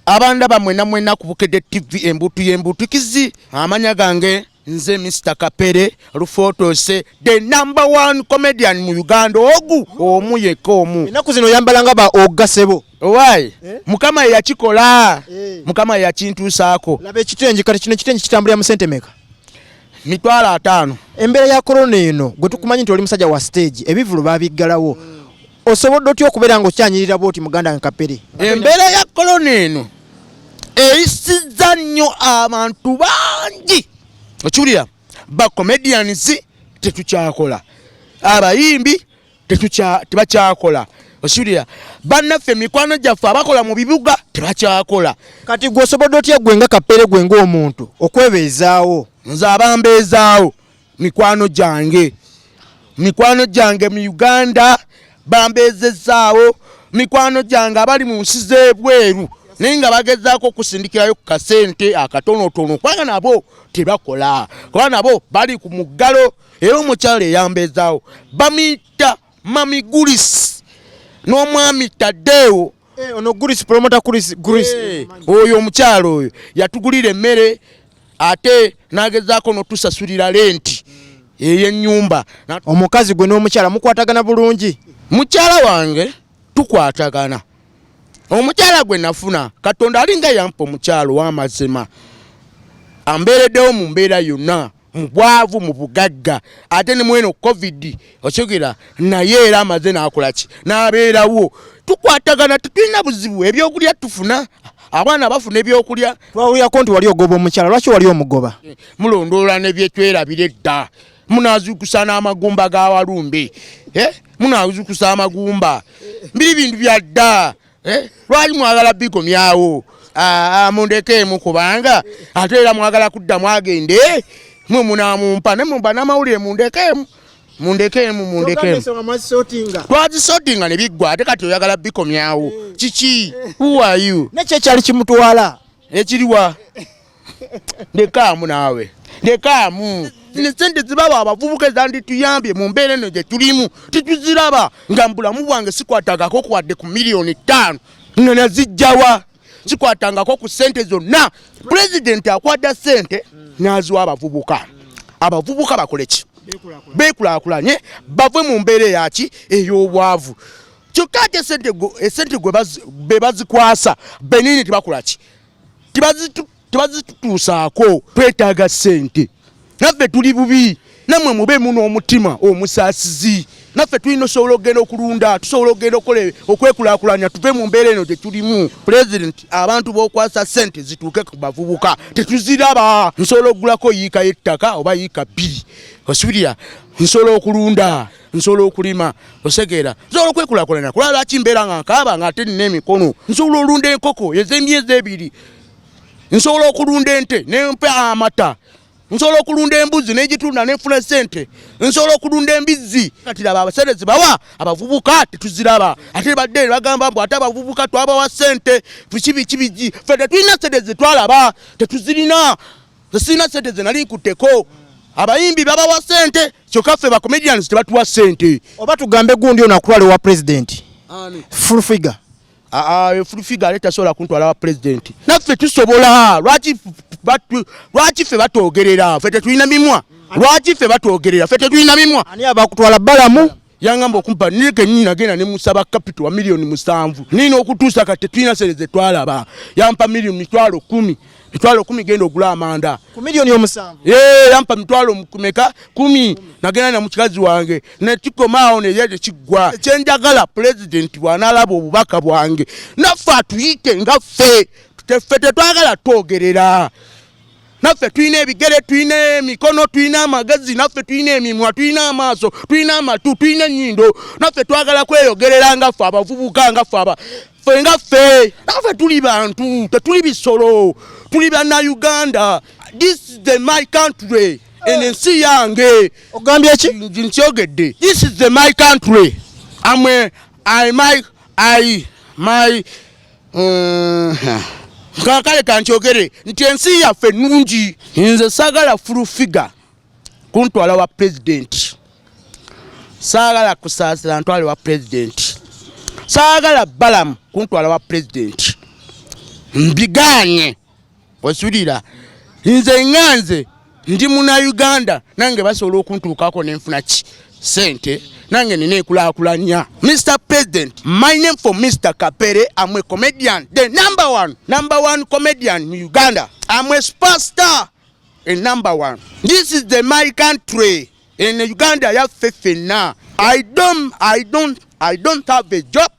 abanda bamwena mwena ku Bukedde TV embutu y'embutukizi amanya gange nze Mr. Kapere Rufotose the #1 comedian mu Uganda ogu omu yekomu inaku zino yambalanga ba ogasebo owai mukama yakikola mukama yakintusaako labe kitenji kati kino kitenji kitambulira mu sente meka mitwala 5 embere ya corona eno gwe tukumanyi nti oli musajja wa stage ebivulu babiggalawo osobodo otyo okubeera ngo kyanyirira boti muganda Kapere embere ya corona eno eyisiza nnyo abantu bangi okiwulira ba comedians tetukyakola abayimbi tebakyakola okiwulira bannaffe mikwano gyaffe abakola mu bibuga tebakyakola kati gwe osobodo otya gwe nga Kapere gwe ng'omuntu okwebeezaawo nze abambeezaawo mikwano gyange mu Uganda bambeezezaawo mikwano gyange abali mu nsi z'ebweru naye nga bagezaako okusindikirayo ku kasente akatonotono kubanga nabo tebakola kuba nabo bali ku muggalo era omukyalo eyambeezaawo bamuyita Mami Gulisi n'omwami Taddeewo ono Gulisi promota Gulisi oyo omukyalo oyo yatugulira emmere ate nagezaako n'otusasulira lenti ey'ennyumba omukazi gwe n'omukyala mukwatagana bulungi mukyala wange tukwatagana omukyala gwe nafuna Katonda alinga yampa omukyalo w'amazima ambeereddewo mu mbeera yonna mu bwavu mu bugagga ate ne mweno covid okigera naye era amaze n'akolaki n'abeerawo tukwatagana tetulina buzibu ebyokulya tufuna abaana bafuna ebyokulya twawulyako nti wali ogoba omukyala lwaki wali omugoba mulondoola ne byetwerabira edda munazukusa n'amagumba g'awalumbe munazukusa amagumba mbiri bintu bya dda lwali mwagala bikomyawo mundekeemu kubanga ate era mwagala kudda mwagende mwe munamumpa ne mumpa n'amawulire mundekeemu twazisotinga ne biggwa ate kati oyagala bikomyawo kiki who are you nekyo ekyali kimutwala ekiriwa ndekaamu naawe ndekaamu zino sente zibaba abavubuka ezandituyambye mu mbeera eno gye tulimu tituziraba nga mbulamu bwange sikwatangako kwadde ku miliyoni 5 nga nazijjawa sikwatangako ku sente zonna pulezidenti akwata sente n'aziwa abavubuka bakoleki beekulaakulanye bave mu mbeera yaki ey'obwavu kyokka ate esente be bazikwasa benini tebakolaki tebazitutuusaako twetaaga sente naffe tuli bubi namwe mube muno omutima omusaasizi naffe tulina osobola okugenda okulunda tusobola okugenda okwekulaakulanya tuve mu mbeera eno gye tulimu pulezidenti abantu b'okwasa sente zituuke ku bavubuka tetuziraba nsobola okugulako yiika y'ettaka oba yiika 2 osubirira nsobola okulunda nsobola okulima osegeera nsobola okwekulaakulanya kulaba lwaki mbeera nga nkaaba nga ate nina emikono nsobola olunda enkoko ez'emyezi 2 nsobola okulunda ente nempa amata nsobola okulunda embuzi n'egitunda nefuna sente nsobola okulunda embizzi kati laba abaserezi bawa abavubuka tetuziraba ate badde bagamba mbu ate abavubuka twabawa sente biki ffe tetulina sente zetwalaba tetuzirina tesirina sente zenali nkutteko abayimbi babawa sente kyokka ffe bacomedians tebatuwa sente oba tugambe gundi ono akulwale wa president full figure full figure aleta sola kuntwala wa president naffe tusobola lwaki ffe batwogerera ffe tetulina mimwa lwaki ffe batwogerera ffe tetulina mimwa ani abakutwala balamu yangamba okumpa nireke nyina genda ne musaba capital wa miliyoni 7 nina okutuusa kati tetulina sente zetwalaba yampa miliyoni 10 genda ogula amanda ku miliyoni 7 yampa mitwalo meka 10 nagenda na mukikazi wange nekikomaawo neyete kiggwa ekyenjagala president bwanalaba obubaka bwange naffe atuyite nga ffe tetwagala twogerera naffe tulina ebigere tulina emikono tulina amagezi naffe tulina emimwa tulina amaaso tulina amatu tulina ennyindo naffe twagala kweyogerera nga ffe abavubuka nga ffe naffe tuli bantu tetuli bisolo tuli bannauganda this is my country ensi yange ogambye ki nkyogedde this is my country kakale kankyogere nti ensi yaffe nnungi nze saagala full figure kuntwala wa president saagala kusaasira ntwale wa president saagala balamu kuntwala wa president mbiganye osulira nze nganze ndi muna Uganda nange basobola okuntuukako nenfuna ki sente nange nina ekulaakulanya. Mr. President, my name for Mr. Kapere. I'm a comedian, the number one comedian in Uganda. I'm a superstar and number one. This is my country. In Uganda, I have faith in now. I don't have a job.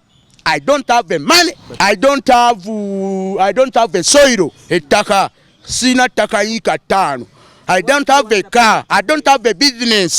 I don't have the money. I don't have a soil. Etaka sina taka yika tano. I don't have a car. I don't have a business.